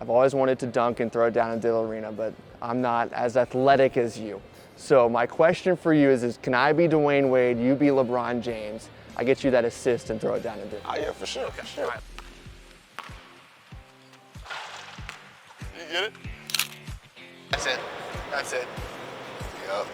I've always wanted to dunk and throw it down in Diddle Arena, but I'm not as athletic as you. So my question for you is can I be Dwayne Wade, you be LeBron James? I get you that assist and throw it down in Diddle. Oh yeah, for sure, for sure. You get it? That's it. That's it. Yep.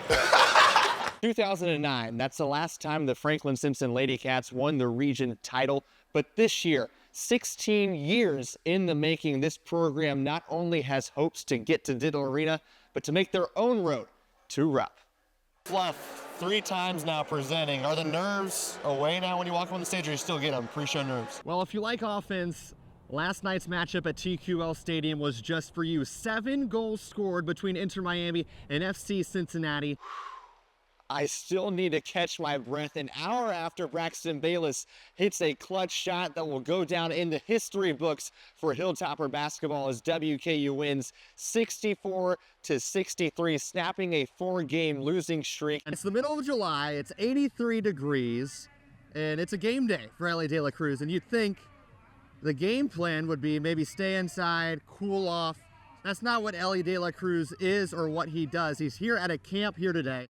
2009, that's the last time the Franklin Simpson Lady Cats won the region title. But this year, 16 years in the making, this program not only has hopes to get to Diddle Arena, but to make their own road to Rupp. Fluff, 3 times now presenting. Are the nerves away now when you walk on the stage, or you still get them pre-show nerves? Well, if you like offense, last night's matchup at TQL Stadium was just for you. 7 goals scored between Inter Miami and FC Cincinnati. I still need to catch my breath an hour after Braxton Bayless hits a clutch shot that will go down in the history books for Hilltopper basketball as WKU wins 64-63, snapping a 4-game losing streak. It's the middle of July, it's 83 degrees, and it's a game day for LA De La Cruz, and you'd think the game plan would be maybe stay inside, cool off. That's not what LA De La Cruz is or what he does. He's here at a camp here today.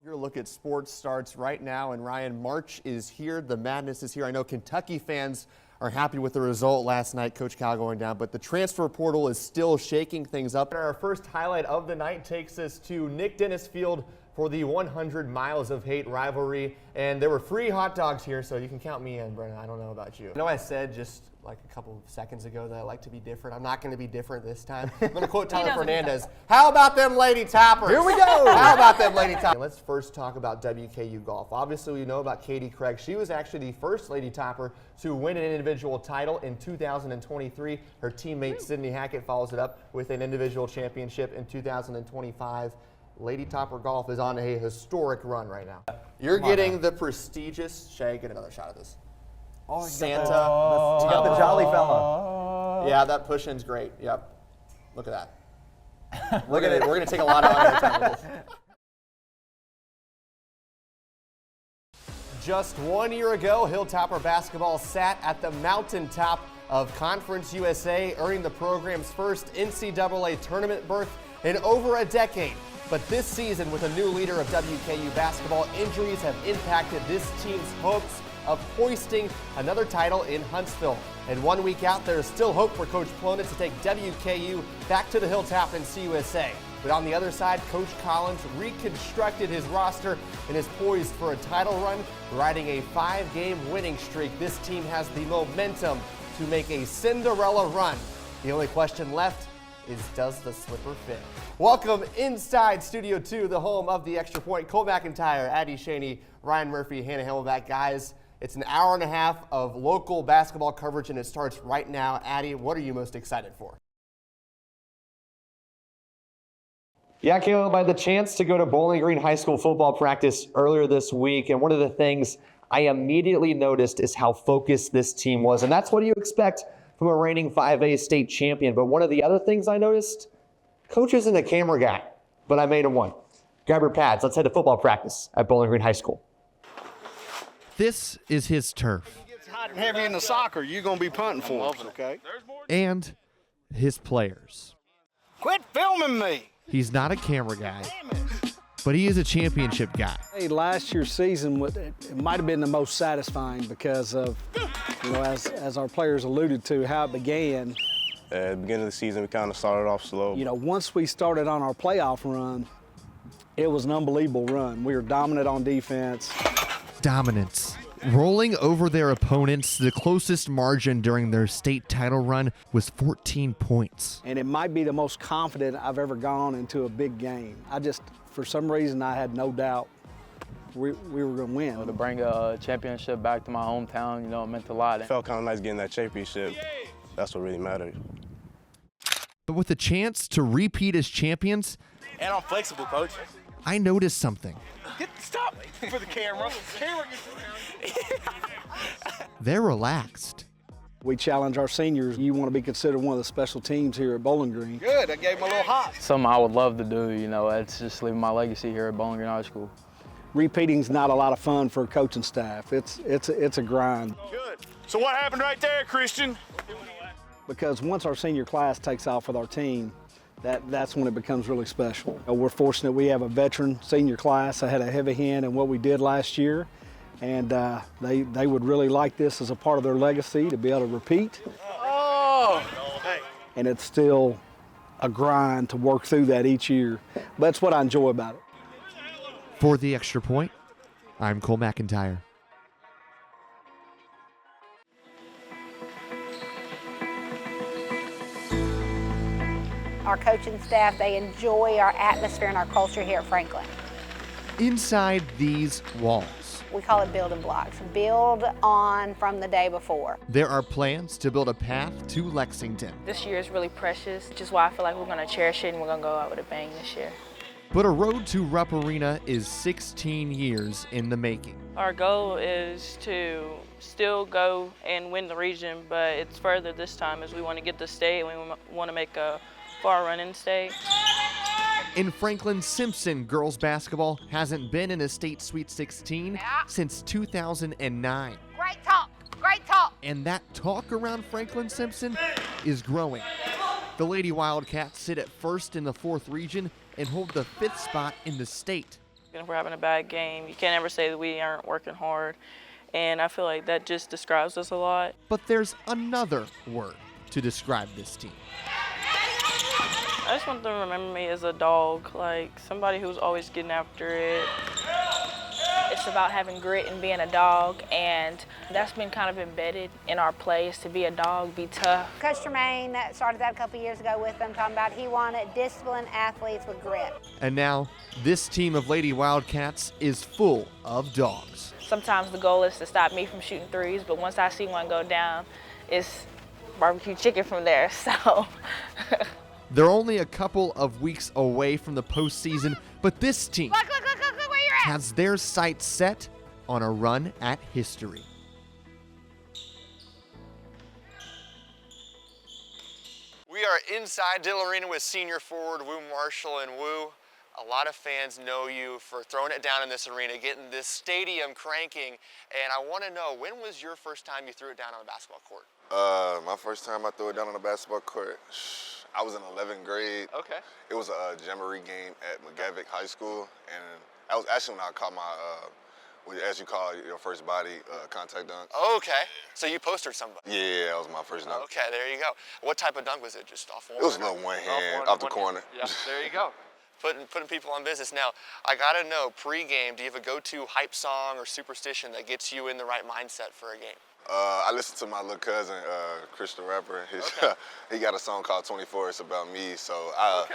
Your look at sports starts right now, and Ryan, March is here. The madness is here. I know Kentucky fans are happy with the result last night, Coach Cal going down, but the transfer portal is still shaking things up. Our first highlight of the night takes us to Nick Dennis Field for the 100 Miles of Hate rivalry, and there were free hot dogs here, so you can count me in, Brennan. I don't know about you. I know I said just like a couple of seconds ago that I like to be different. I'm not going to be different this time. I'm going to quote Tyler Fernandez. How about them Lady Toppers? Here we go. How about them Lady Toppers? Let's first talk about WKU golf. Obviously, we know about Katie Craig. She was actually the first Lady Topper to win an individual title in 2023. Her teammate Sydney Hackett follows it up with an individual championship in 2025. Lady Topper golf is on a historic run right now. You're getting the prestigious, Shay, get another shot of this. Oh, Santa. You got the jolly fella. Yeah, that push-in's great. Yep. Look at that. Look at it. We're going to take a lot of audio time with this. Just 1 year ago, Hilltopper basketball sat at the mountaintop of Conference USA, earning the program's first NCAA tournament berth in over a decade. But this season, with a new leader of WKU basketball, injuries have impacted this team's hopes of hoisting another title in Huntsville. And 1 week out, there is still hope for Coach Plonitz to take WKU back to the Hilltop and CUSA. But on the other side, Coach Collins reconstructed his roster and is poised for a title run, riding a 5-game winning streak. This team has the momentum to make a Cinderella run. The only question left is, does the slipper fit? Welcome inside Studio 2, the home of the Extra Point. Cole McIntire, Addie Shaney, Ryan Murphy, Hannah Himmelback. Guys, it's an hour and a half of local basketball coverage, and it starts right now. Addie, what are you most excited for? Yeah, Caleb, I had the chance to go to Bowling Green High School football practice earlier this week, and one of the things I immediately noticed is how focused this team was, and that's what you expect from a reigning 5A state champion. But one of the other things I noticed, Coach isn't a camera guy, but I made him one. Grab your pads. Let's head to football practice at Bowling Green High School. This is his turf. If it gets hot and heavy in the soccer, you're going to be punting for us, okay? And his players. Quit filming me. He's not a camera guy, but he is a championship guy. Hey, last year's season, it might have been the most satisfying because of, as our players alluded to, how it began. At the beginning of the season, we kind of started off slow. Once we started on our playoff run, it was an unbelievable run. We were dominant on defense. Dominance. Rolling over their opponents, the closest margin during their state title run was 14 points. And it might be the most confident I've ever gone into a big game. For some reason, I had no doubt we were going to win. To bring a championship back to my hometown, it meant a lot. It felt kind of nice getting that championship. That's what really mattered. But with a chance to repeat as champions, And I'm flexible, Coach. I noticed something. Stop for the camera. They're relaxed. We challenge our seniors. You want to be considered one of the special teams here at Bowling Green. Good, I gave him a little hot. Something I would love to do, it's just leaving my legacy here at Bowling Green High School. repeating's not a lot of fun for a coaching staff. It's a grind. Good. So what happened right there, Christian? Because once our senior class takes off with our team, that's when it becomes really special. We're fortunate we have a veteran senior class that had a heavy hand in what we did last year, and they would really like this as a part of their legacy to be able to repeat. Oh! Hey. And it's still a grind to work through that each year. But that's what I enjoy about it. For the Extra Point, I'm Cole McIntire. Our coaching staff, they enjoy our atmosphere and our culture here at Franklin. Inside these walls, We call it building blocks. Build on from the day before. there are plans to build a path to Lexington. This year is really precious, which is why I feel like we're going to cherish it and we're going to go out with a bang this year. But a road to Rupp Arena is 16 years in the making. Our goal is to still go and win the region, but it's further this time as we want to get the state and we want to make a far run in state. In Franklin, Simpson girls basketball hasn't been in a state Sweet 16 since 2009. Great talk, great talk. And that talk around Franklin Simpson is growing. The Lady Wildcats sit at first in the 4th region and hold the 5th spot in the state. If we're having a bad game, you can't ever say that we aren't working hard, and I feel like that just describes us a lot. But there's another word to describe this team. I just want them to remember me as a dog, like somebody who's always getting after it. It's about having grit and being a dog, and that's been kind of embedded in our play, is to be a dog, be tough. Coach Tremaine started that a couple years ago with them, talking about he wanted disciplined athletes with grit. And now, this team of Lady Wildcats is full of dogs. Sometimes the goal is to stop me from shooting threes, but once I see one go down, it's barbecue chicken from there, so. They're only a couple of weeks away from the postseason, but this team Look where you're at. has their sights set on a run at history. We are inside Dill Arena with senior forward Woo Marshall. And Woo, a lot of fans know you for throwing it down in this arena, getting this stadium cranking. And I want to know, when was your first time you threw it down on a basketball court? My first time I threw it down on the basketball court, I was in 11th grade. Okay. It was a jamboree game at McGavick High School, and that was actually when I caught my, as you call your first body, contact dunk. Okay. So you postered somebody. Yeah, that was my first dunk. Okay, there you go. What type of dunk was it? Just off one? It was a little one hand, off the corner. Yeah, there you go. Putting people on business. Now, I gotta know, pre-game, do you have a go-to hype song or superstition that gets you in the right mindset for a game? I listened to my little cousin, Chris the rapper. He got a song called 24, It's About Me, so I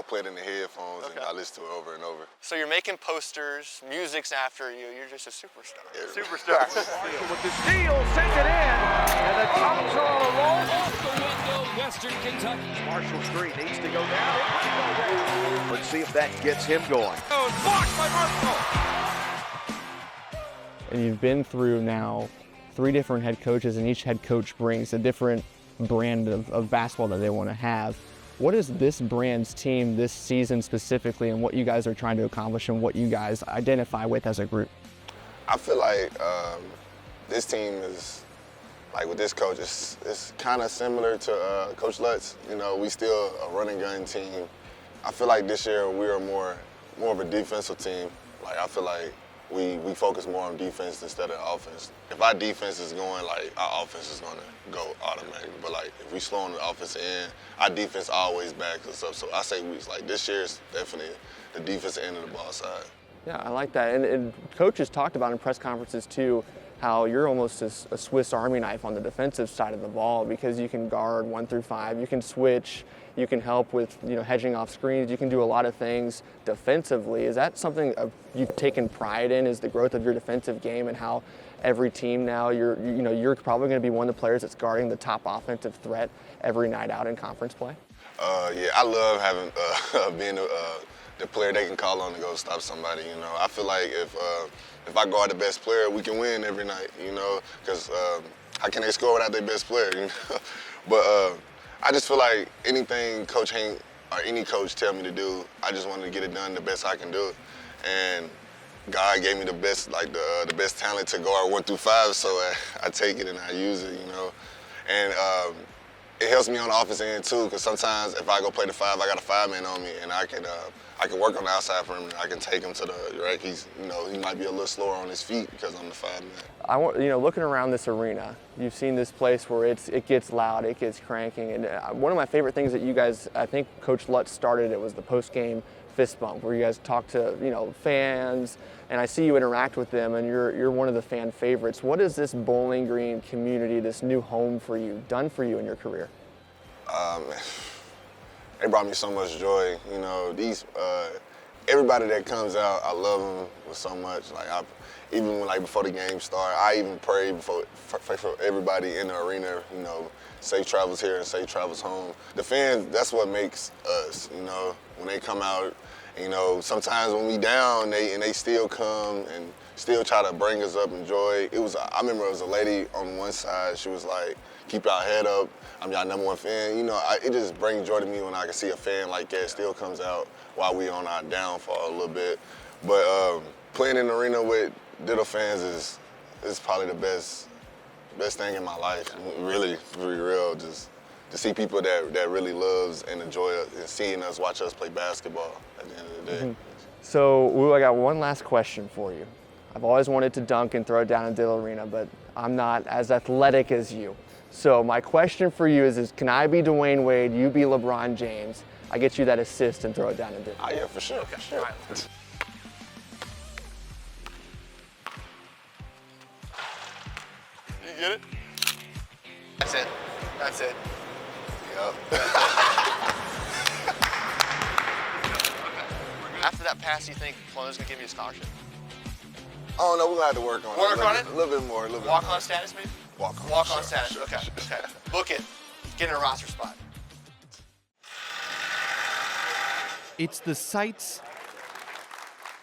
play it in the headphones and I listen to it over and over. So you're making posters, music's after you, you're just a superstar. Yeah. Superstar. With the steal, sends it in, and the Tops are on a roll. Off the window, Western Kentucky. Marshall's three needs to go down. Let's see if that gets him going. Oh, blocked by Marshall. And you've been through now 3 different head coaches, and each head coach brings a different brand of basketball that they want to have. What is this brand's team this season specifically, and what you guys are trying to accomplish and what you guys identify with as a group? I feel like this team is, like with this coach, it's kind of similar to Coach Lutz. You know, we still a running gun team. I feel like this year we are more of a defensive team. Like I feel like we focus more on defense instead of offense. If our defense is going, like our offense is gonna go automatically. But like if we slow on the offensive end, our defense always backs us up. So I say this year is definitely the defensive end of the ball side. Yeah, I like that. And coaches talked about in press conferences too, how you're almost a Swiss Army knife on the defensive side of the ball, because you can guard 1 through 5, you can switch, you can help with hedging off screens, you can do a lot of things defensively. Is that something you've taken pride in, is the growth of your defensive game, and how every team now you're probably going to be one of the players that's guarding the top offensive threat every night out in conference play? Yeah, I love having being the player they can call on to go stop somebody. I feel like if I guard the best player, we can win every night. Because how can they score without their best player? But I just feel like anything Coach Hank or any coach tell me to do, I just want to get it done the best I can do it. And God gave me the best, the best talent to guard 1 through 5, so I take it and I use it, you know. And it helps me on the offensive end too, because sometimes if I go play the 5, I got a 5-man on me, and I can work on the outside for him. I can take him to the right. He's, you know, he might be a little slower on his feet because I'm the 5-man. I want, you know, looking around this arena, you've seen this place where it gets loud, it gets cranking, and one of my favorite things that you guys, I think Coach Lutz started, it was the post-game fist bump, where you guys talk to, you know, fans, and I see you interact with them, and you're one of the fan favorites. What has this Bowling Green community, this new home for you, done for you in your career? They brought me so much joy. You know, everybody that comes out, I love them with so much. Like even when, before the game started, I even pray for everybody in the arena. You know, safe travels here and safe travels home. The fans, that's what makes us. You know, when they come out, you know, sometimes when we down, they still come and still try to bring us up in joy. I remember it was a lady on one side. She was like, "Keep our head up. I'm y'all #1 fan." You know, it just brings joy to me when I can see a fan like that still comes out while we on our downfall a little bit. But playing in the arena with Ditto fans is probably the best thing in my life. Really, to be real, just to see people that really loves and enjoy it and seeing us, watch us play basketball at the end of the day. Mm-hmm. So, I got one last question for you. I've always wanted to dunk and throw it down in Ditto Arena, but I'm not as athletic as you. So my question for you is can I be Dwayne Wade, you be LeBron James? I get you that assist and throw it down in Ditto. Oh, yeah, for sure. Okay. For sure. All right. You get it? That's it. That's it. Yep. After that pass, you think Colone's going to give you a scholarship? Oh, no, we're going to have to work on it. Work on it? A little bit more. Walk-on status, maybe? Walk-on. Walk-on Sure, status. sure, Okay. sure. Okay. Book it. Get in a roster spot. It's the sights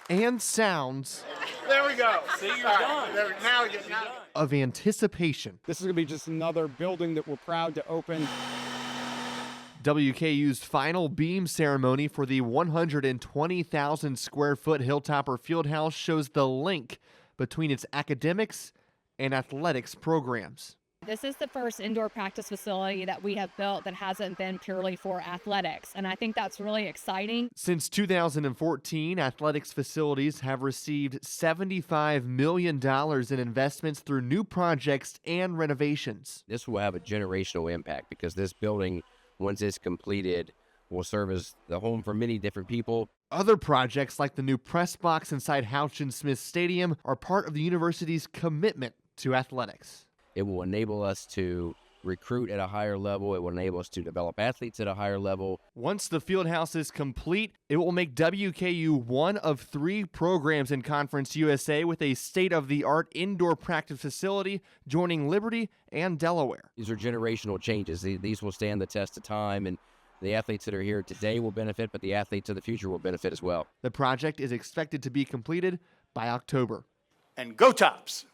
and sounds There we go. See, you're done. Now you're done. of anticipation. This is going to be just another building that we're proud to open. WKU's final beam ceremony for the 120,000 square foot Hilltopper Fieldhouse shows the link between its academics and athletics programs. This is the first indoor practice facility that we have built that hasn't been purely for athletics, and I think that's really exciting. Since 2014, athletics facilities have received $75 million in investments through new projects and renovations. This will have a generational impact because this building, once it's completed, will serve as the home for many different people. Other projects like the new press box inside Houchin Smith Stadium are part of the university's commitment to athletics. It will enable us to recruit at a higher level. It will enable us to develop athletes at a higher level. Once the fieldhouse is complete, it will make WKU one of 3 programs in Conference USA with a state-of-the-art indoor practice facility, joining Liberty and Delaware. These are generational changes. These will stand the test of time, and the athletes that are here today will benefit, but the athletes of the future will benefit as well. The project is expected to be completed by October. And go Tops!